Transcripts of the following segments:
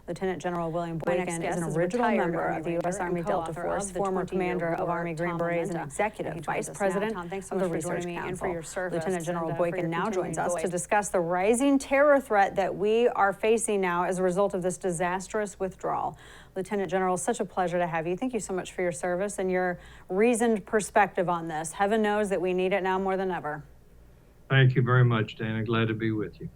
Lieutenant General William Boykin is an original member of the U.S. Army Delta Force, former commander of Army Green Berets, and executive vice president of the Research Council. Lieutenant General Boykin now joins us to discuss the rising terror threat that we are facing now as a result of this disastrous withdrawal. Lieutenant General, such a pleasure to have you. Thank you so much for your service and your reasoned perspective on this. Heaven knows that we need it now more than ever. Thank you very much, Dana. Glad to be with you.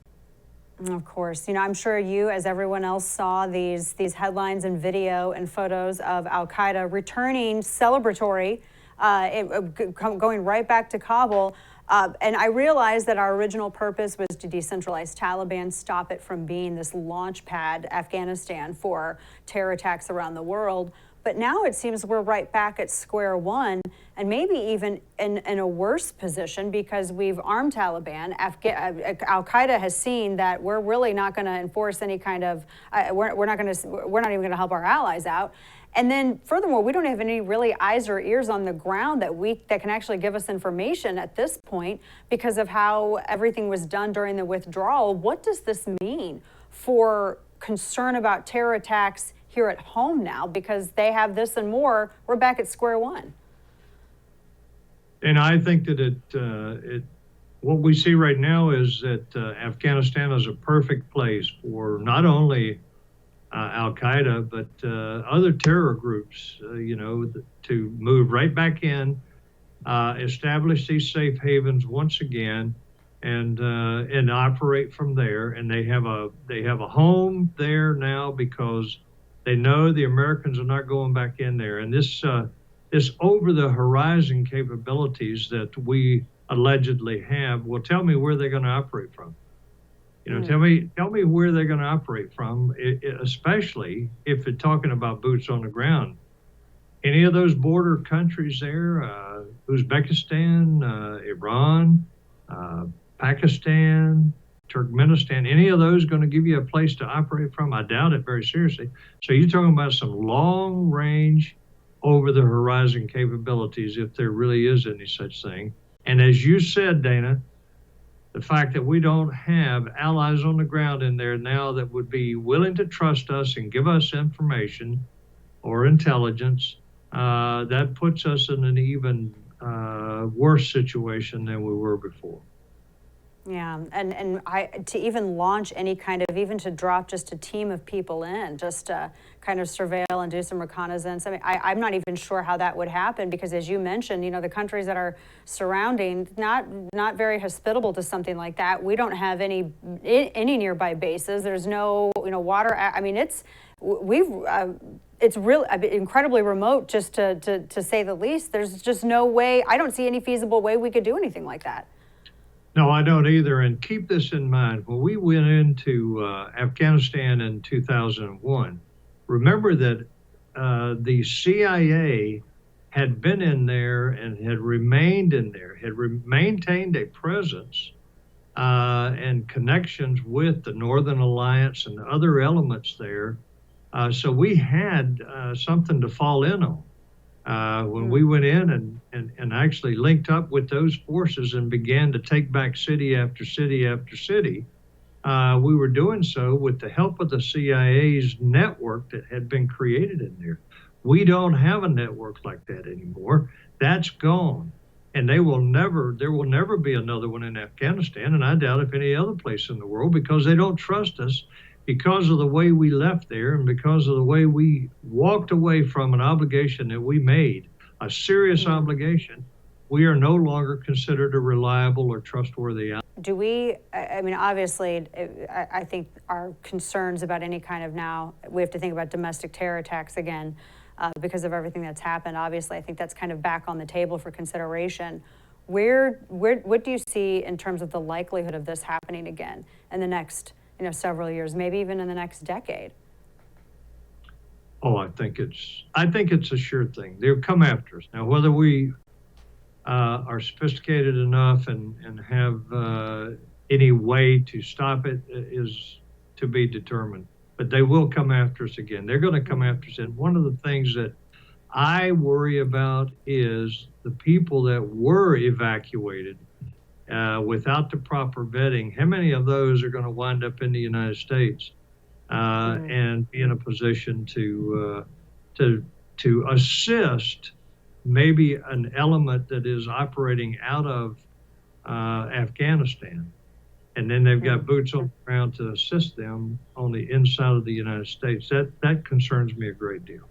Of course. You know, I'm sure you, as everyone else, saw these headlines and video and photos of Al-Qaeda returning celebratory, going right back to Kabul. And I realized that our original purpose was to decentralize Taliban, stop it from being this launch pad, Afghanistan, for terror attacks around the world. But now it seems we're right back at square one, and maybe even in a worse position, because we've armed Taliban. Al-Qaeda has seen that we're really not going to enforce any kind of, we're not even going to help our allies out. And then furthermore, we don't have any really eyes or ears on the ground that can actually give us information at this point because of how everything was done during the withdrawal. What does this mean for concern about terror attacks here at home now? Because they have this and more, we're back at square one. And I think that what we see right now is that Afghanistan is a perfect place for not only Al-Qaeda, but other terror groups, to move right back in, establish these safe havens once again, and operate from there. And they have a home there now because they know the Americans are not going back in there. And this over-the-horizon capabilities that we allegedly have, well, tell me where they're going to operate from. Tell me where they're going to operate from, especially if you're talking about boots on the ground. Any of those border countries there, Uzbekistan, Iran, Pakistan, Turkmenistan, any of those going to give you a place to operate from? I doubt it very seriously. So you're talking about some long-range, over-the-horizon capabilities, if there really is any such thing. And as you said, Dana, the fact that we don't have allies on the ground in there now that would be willing to trust us and give us information or intelligence, that puts us in an even worse situation than we were before. Yeah, and to even launch any kind of, even to drop just a team of people in, just to kind of surveil and do some reconnaissance. I mean, I'm not even sure how that would happen because, as you mentioned, the countries that are surrounding, not very hospitable to something like that. We don't have any nearby bases. There's no, water. I mean, it's really incredibly remote, just to say the least. There's just no way. I don't see any feasible way we could do anything like that. No, I don't either. And keep this in mind. When we went into Afghanistan in 2001, remember that the CIA had been in there and had remained in there, had maintained a presence and connections with the Northern Alliance and other elements there. So we had something to fall in on. When we went in and actually linked up with those forces and began to take back city after city after city, we were doing so with the help of the CIA's network that had been created in there. We don't have a network like that anymore. That's gone. And there will never be another one in Afghanistan, and I doubt if any other place in the world, because they don't trust us, because of the way we left there and because of the way we walked away from an obligation that we made, a serious obligation. We are no longer considered a reliable or trustworthy ally. Do we, I mean, obviously, I think our concerns about any kind of, now we have to think about domestic terror attacks again because of everything that's happened. Obviously, I think that's kind of back on the table for consideration. What do you see in terms of the likelihood of this happening again in the next several years, maybe even in the next decade? Oh, I think it's a sure thing. They'll come after us. Now, whether we are sophisticated enough and have any way to stop it is to be determined. But they will come after us again. They're going to come after us. And one of the things that I worry about is the people that were evacuated without the proper vetting. How many of those are going to wind up in the United States? and be in a position to assist maybe an element that is operating out of Afghanistan. And then they've got boots on the ground to assist them on the inside of the United States. That concerns me a great deal.